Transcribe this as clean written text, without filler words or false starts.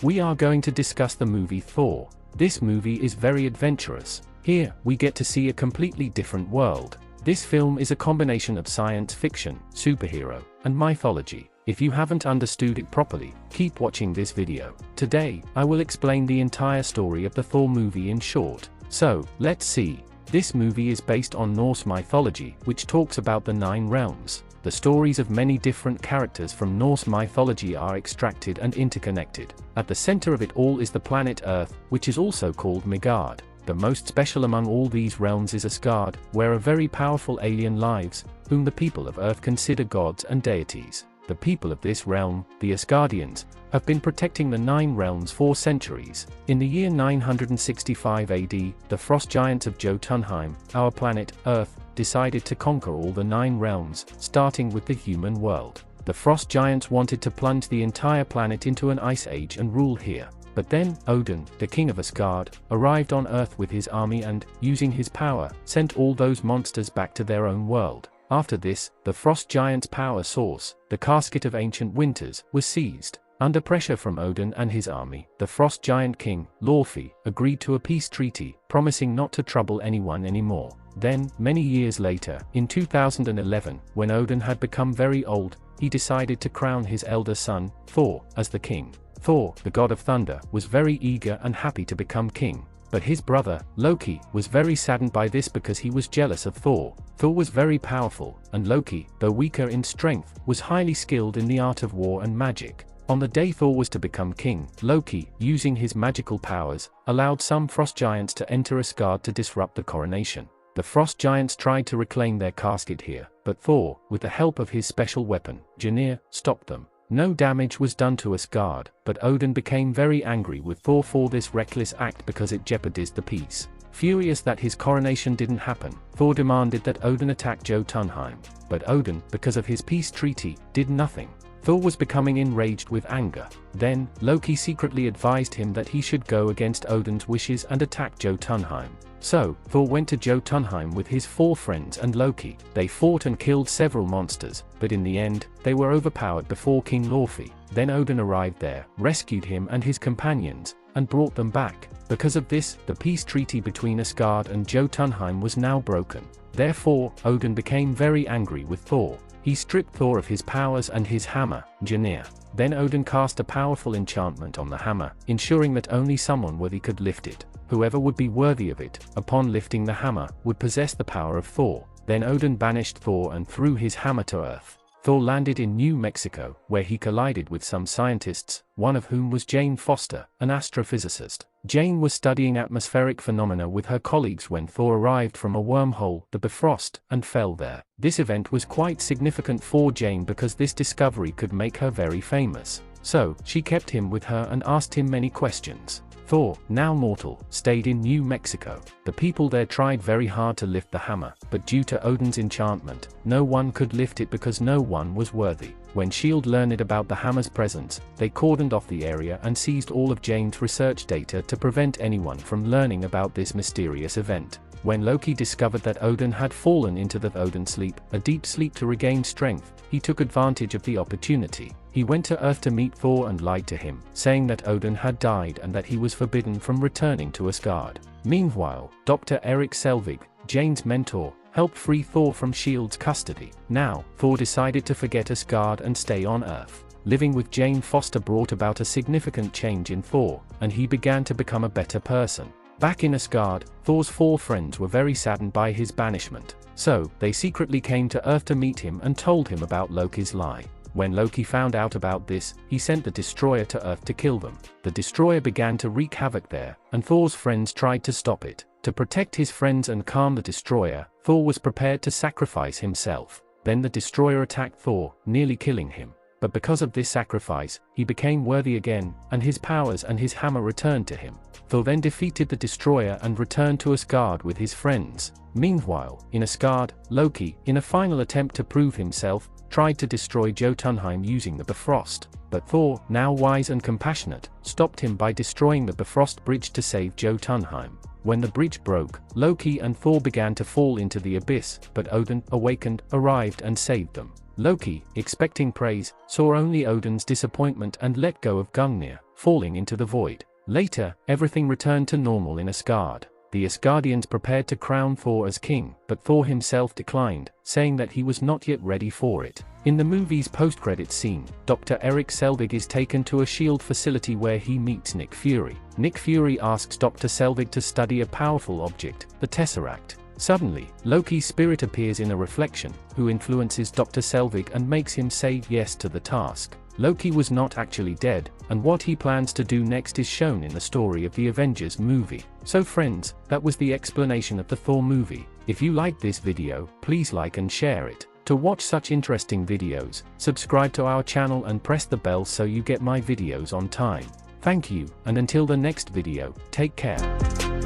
we are going to discuss the movie Thor. This movie is very adventurous. Here, we get to see a completely different world. This film is a combination of science fiction, superhero, and mythology. If you haven't understood it properly, keep watching this video. Today, I will explain the entire story of the Thor movie in short. So, let's see. This movie is based on Norse mythology, which talks about the 9 realms. The stories of many different characters from Norse mythology are extracted and interconnected. At the center of it all is the planet Earth, which is also called Midgard. The most special among all these realms is Asgard, where a very powerful alien lives, whom the people of Earth consider gods and deities. The people of this realm, the Asgardians, have been protecting the 9 realms for centuries. In the year 965 AD, the frost giants of Jotunheim, our planet, Earth, decided to conquer all the 9 realms, starting with the human world. The frost giants wanted to plunge the entire planet into an ice age and rule here. But then, Odin, the king of Asgard, arrived on Earth with his army and, using his power, sent all those monsters back to their own world. After this, the frost giant's power source, the casket of ancient winters, was seized. Under pressure from Odin and his army, the frost giant king, Loki, agreed to a peace treaty, promising not to trouble anyone anymore. Then, many years later, in 2011, when Odin had become very old, he decided to crown his elder son, Thor, as the king. Thor, the god of thunder, was very eager and happy to become king. But his brother, Loki, was very saddened by this because he was jealous of Thor. Thor was very powerful, and Loki, though weaker in strength, was highly skilled in the art of war and magic. On the day Thor was to become king, Loki, using his magical powers, allowed some frost giants to enter Asgard to disrupt the coronation. The frost giants tried to reclaim their casket here, but Thor, with the help of his special weapon, Mjolnir, stopped them. No damage was done to Asgard, but Odin became very angry with Thor for this reckless act because it jeopardized the peace. Furious that his coronation didn't happen, Thor demanded that Odin attack Jotunheim. But Odin, because of his peace treaty, did nothing. Thor was becoming enraged with anger. Then, Loki secretly advised him that he should go against Odin's wishes and attack Jotunheim. So, Thor went to Jotunheim with his 4 friends and Loki. They fought and killed several monsters, but in the end, they were overpowered before King Loki. Then Odin arrived there, rescued him and his companions, and brought them back. Because of this, the peace treaty between Asgard and Jotunheim was now broken. Therefore, Odin became very angry with Thor. He stripped Thor of his powers and his hammer, Mjolnir. Then Odin cast a powerful enchantment on the hammer, ensuring that only someone worthy could lift it. Whoever would be worthy of it, upon lifting the hammer, would possess the power of Thor. Then Odin banished Thor and threw his hammer to Earth. Thor landed in New Mexico, where he collided with some scientists, one of whom was Jane Foster, an astrophysicist. Jane was studying atmospheric phenomena with her colleagues when Thor arrived from a wormhole, the Bifrost, and fell there. This event was quite significant for Jane because this discovery could make her very famous. So, she kept him with her and asked him many questions. Thor, now mortal, stayed in New Mexico. The people there tried very hard to lift the hammer, but due to Odin's enchantment, no one could lift it because no one was worthy. When S.H.I.E.L.D. learned about the hammer's presence, they cordoned off the area and seized all of Jane's research data to prevent anyone from learning about this mysterious event. When Loki discovered that Odin had fallen into the Odin sleep, a deep sleep to regain strength, he took advantage of the opportunity. He went to Earth to meet Thor and lied to him, saying that Odin had died and that he was forbidden from returning to Asgard. Meanwhile, Dr. Erik Selvig, Jane's mentor, helped free Thor from S.H.I.E.L.D.'s custody. Now, Thor decided to forget Asgard and stay on Earth. Living with Jane Foster brought about a significant change in Thor, and he began to become a better person. Back in Asgard, Thor's 4 friends were very saddened by his banishment. So, they secretly came to Earth to meet him and told him about Loki's lie. When Loki found out about this, he sent the destroyer to Earth to kill them. The destroyer began to wreak havoc there, and Thor's friends tried to stop it. To protect his friends and calm the destroyer, Thor was prepared to sacrifice himself. Then the destroyer attacked Thor, nearly killing him. But because of this sacrifice, he became worthy again, and his powers and his hammer returned to him. Thor then defeated the destroyer and returned to Asgard with his friends. Meanwhile, in Asgard, Loki, in a final attempt to prove himself, tried to destroy Jotunheim using the Bifrost. But Thor, now wise and compassionate, stopped him by destroying the Bifrost bridge to save Jotunheim. When the bridge broke, Loki and Thor began to fall into the abyss, but Odin, awakened, arrived and saved them. Loki, expecting praise, saw only Odin's disappointment and let go of Gungnir. falling into the void. Later, everything returned to normal in Asgard. The Asgardians prepared to crown Thor as king, but Thor himself declined, saying that he was not yet ready for it. In the movie's post-credits scene, Dr. Erik Selvig is taken to a S.H.I.E.L.D. facility where he meets Nick Fury. Nick Fury asks Dr. Selvig to study a powerful object, the Tesseract. Suddenly, Loki's spirit appears in a reflection, who influences Dr. Selvig and makes him say yes to the task. Loki was not actually dead, and what he plans to do next is shown in the story of the Avengers movie. So friends, that was the explanation of the Thor movie. If you liked this video, please like and share it. To watch such interesting videos, subscribe to our channel and press the bell so you get my videos on time. Thank you, and until the next video, take care.